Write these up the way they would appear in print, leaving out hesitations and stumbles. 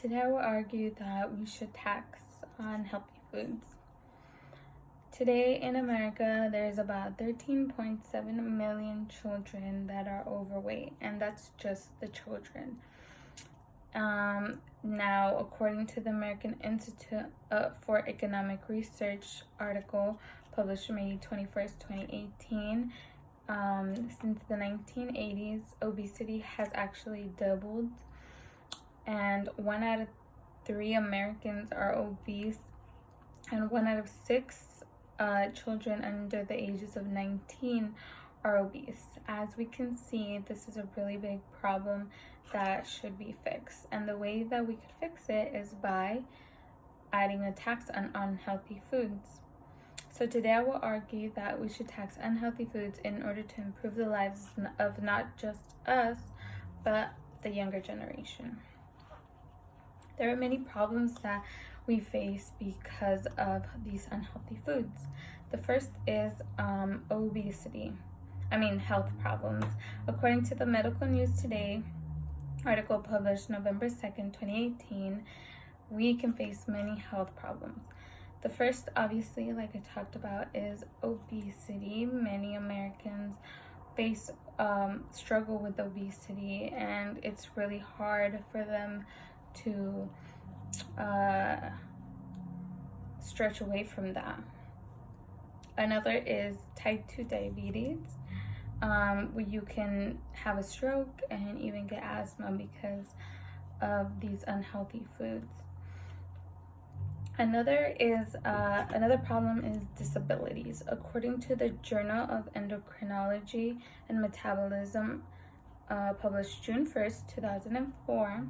Today I will argue that we should tax unhealthy foods. Today in America, there's about 13.7 million children that are overweight, and that's just the children. Now, according to the American Institute for Economic Research article published May 21st, 2018, since the 1980s, obesity has actually doubled, and 1 out of 3 Americans are obese, and 1 out of 6 children under the ages of 19 are obese. As we can see, this is a really big problem that should be fixed, and the way that we could fix it is by adding a tax on unhealthy foods. So today I will argue that we should tax unhealthy foods in order to improve the lives of not just us, but the younger generation. There are many problems that we face because of these unhealthy foods. The first is health problems. According to the Medical News Today article published November 2nd, 2018, we can face many health problems. The first, obviously, like I talked about, is obesity. Many Americans struggle with obesity, and it's really hard for them to stretch away from that. Another is type 2 diabetes, where you can have a stroke and even get asthma because of these unhealthy foods. Another problem is disabilities. According to the Journal of Endocrinology and Metabolism, published June 1st, 2004,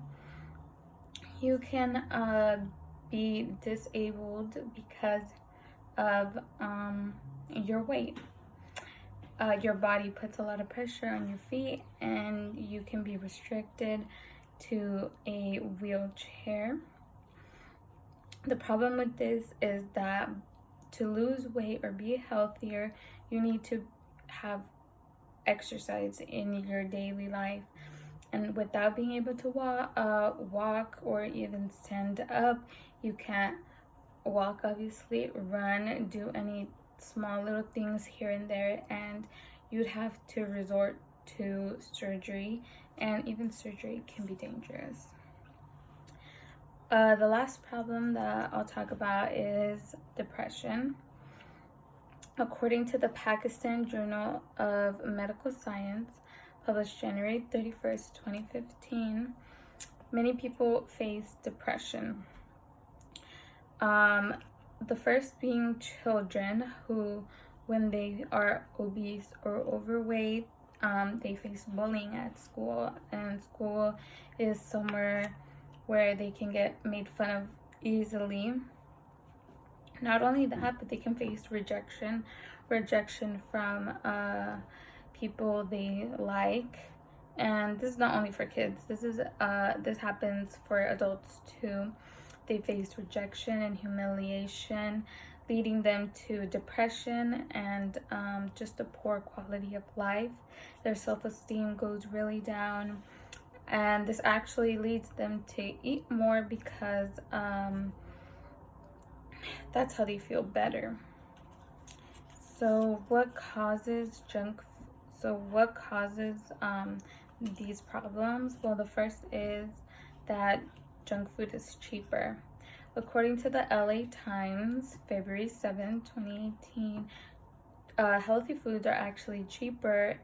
you can be disabled because of your weight. Your body puts a lot of pressure on your feet, and you can be restricted to a wheelchair. The problem with this is that to lose weight or be healthier, you need to have exercise in your daily life. And without being able to walk or even stand up, you can't walk, obviously, run, do any small little things here and there, and you'd have to resort to surgery, and even surgery can be dangerous. The last problem that I'll talk about is depression. According to the Pakistan Journal of Medical Science, published January 31st, 2015, many people face depression. The first being children who, when they are obese or overweight, they face bullying at school, and school is somewhere where they can get made fun of easily. Not only that, but they can face rejection from people they like. And this is not only for kids. This happens for adults too. They face rejection and humiliation, leading them to depression and just a poor quality of life. Their self-esteem goes really down, and this actually leads them to eat more because that's how they feel better. So what causes these problems? Well, the first is that junk food is cheaper. According to the LA Times, February 7, 2018, healthy foods are actually cheaper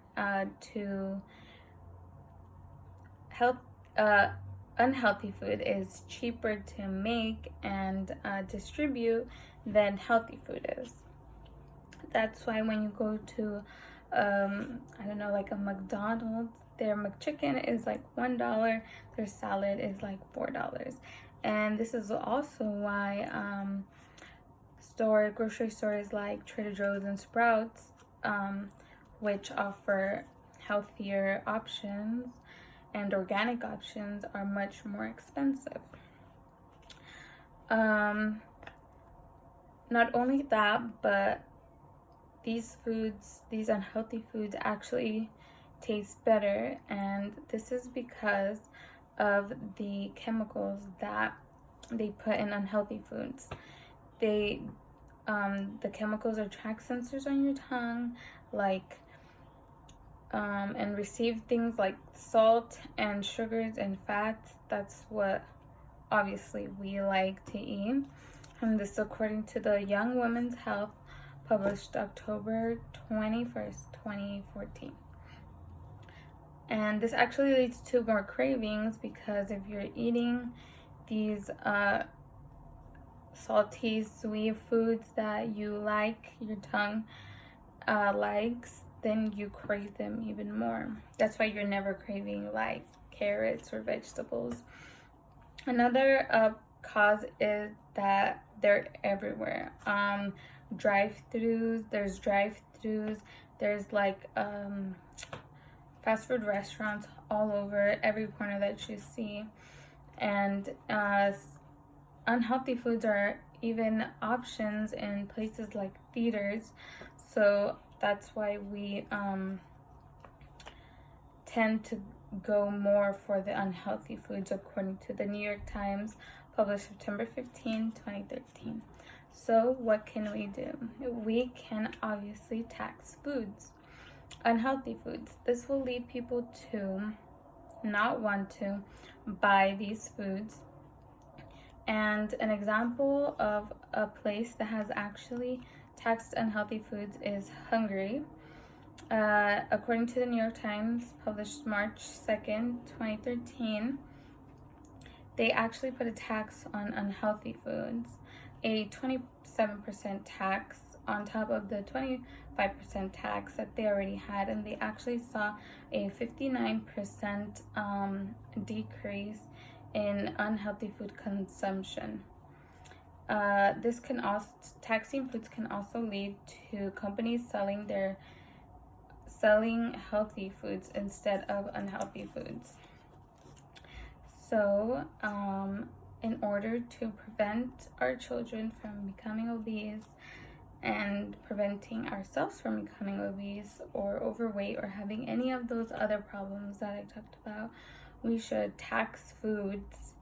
unhealthy food is cheaper to make and distribute than healthy food is. That's why when you go to like a McDonald's, their McChicken is like $1, their salad is like $4. And this is also why grocery stores like Trader Joe's and Sprouts, which offer healthier options and organic options, are much more expensive. Not only that, but these unhealthy foods actually taste better, and this is because of the chemicals that they put in unhealthy foods. The chemicals are track sensors on your tongue, like and receive things like salt and sugars and fats. That's what obviously we like to eat. And this according to the Young Women's Health, published October 21st, 2014. And this actually leads to more cravings, because if you're eating these salty, sweet foods that you like, your tongue likes, then you crave them even more. That's why you're never craving like carrots or vegetables. Another cause is that they're everywhere. There's like fast food restaurants all over, every corner that you see. And unhealthy foods are even options in places like theaters. So that's why we tend to go more for the unhealthy foods, according to the New York Times, published September 15, 2013. So what can we do? We can obviously tax foods, unhealthy foods. This will lead people to not want to buy these foods. And an example of a place that has actually taxed unhealthy foods is Hungary. According to the New York Times, published March 2nd, 2013, they actually put a tax on unhealthy foods, a 27% tax on top of the 25% tax that they already had, and they actually saw a 59% decrease in unhealthy food consumption. This can also, taxing foods can also lead to companies selling healthy foods instead of unhealthy foods. So, in order to prevent our children from becoming obese and preventing ourselves from becoming obese or overweight or having any of those other problems that I talked about, we should tax foods,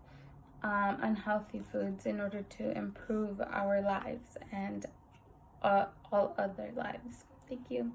unhealthy foods, in order to improve our lives and all other lives. Thank you.